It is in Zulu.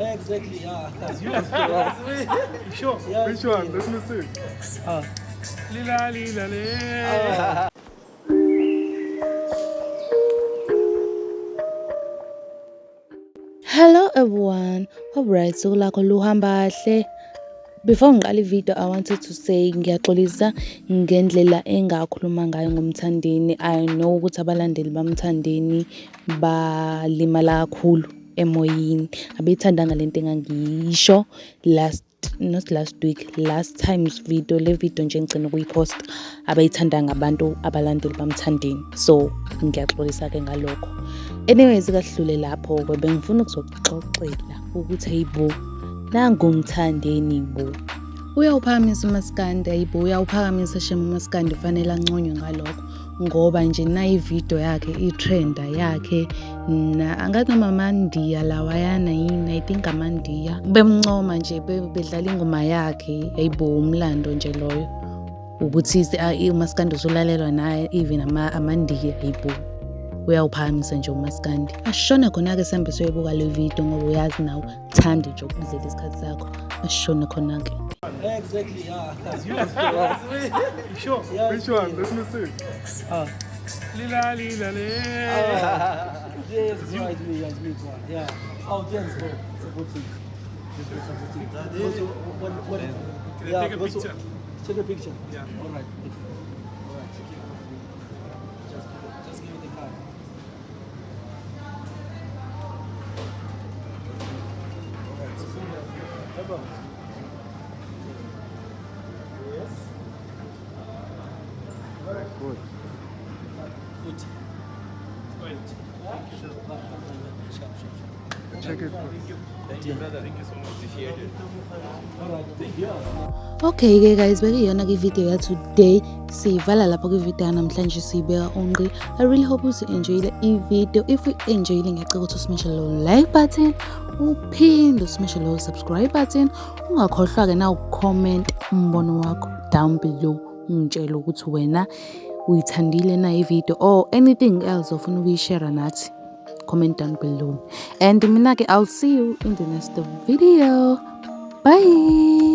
Exactly, yeah. It's yours. You sure? Yeah, Which one? Let me see. Lila, lila, lila. Hello everyone, hope right so lakho luhamba kahle. Before ngiqala ivideo I wanted to say ngiyaxolisa ngendlela engakhuluma ngayo ngomthandeni. I know ukuthi abalandeli bamthandeni balimala kakhulu emoyeni. Abeyithandanga lento engangiyisho last week, last time's video. Le video nje ngicela ukuyipost abayithandanga abantu abalandeli bamthandeni. So ngiyaxolisa ke ngalokho. Anyways kahlule lapho ke bengifuna ukuzoxoxela ukuthi hayibo nangumthandeni bo uyawuphakamisa uMaskandi, hayibo uyawuphakamisa shema uMaskandi, fanele anconywe ngalokho ngoba nje na ivideo yakhe itrenda yakhe na angathi noma amandiya lawayana yini, I think amandiya bemncoma nje bedlala ingoma yakhe. Hayibo umlando nje loyo ukuthi uMaskandi usulalelwa naye even amandiya. Hayibo uyawuphakamisa nje uMaskandi. Ashona khona-ke sihambe soyibuka le video ngoba uyazi nawe thandi nje ukudlela isikhathi sakho. Ashona khona-ke. Exactly, yeah. It's yours. You sure? Yeah, Which one? Let me see. Lila, lila, lila. Yes, right, me, yes, me, yeah. Oh, thanks, bro. It's a good thing. Also, what, Can I yeah, take a also- picture? Take a picture. Yeah. All right. All right. Just give me the card. All right. Yes. Good. Good. Wait. Sharp. Check it. Thank you, brother. Thank you so much. Appreciate it. All right. Thank you. Okay ke guys, bekuyiyona ke video ya today. Siyivala lapho ke video namhlanje siyibeka onqi. I really hope you enjoyed the video. If you enjoyed ngiyacela ukuthi smash lo like button, uphinde smash lo subscribe button. Ungakhohlwa ke na ucomment umbono wakho down below. Ungitshela ukuthi wena uyithandile na ivideo or anything else ofuna ukuyishare nathi. Comment down below. And mina ke I'll see you in the next video. Bye.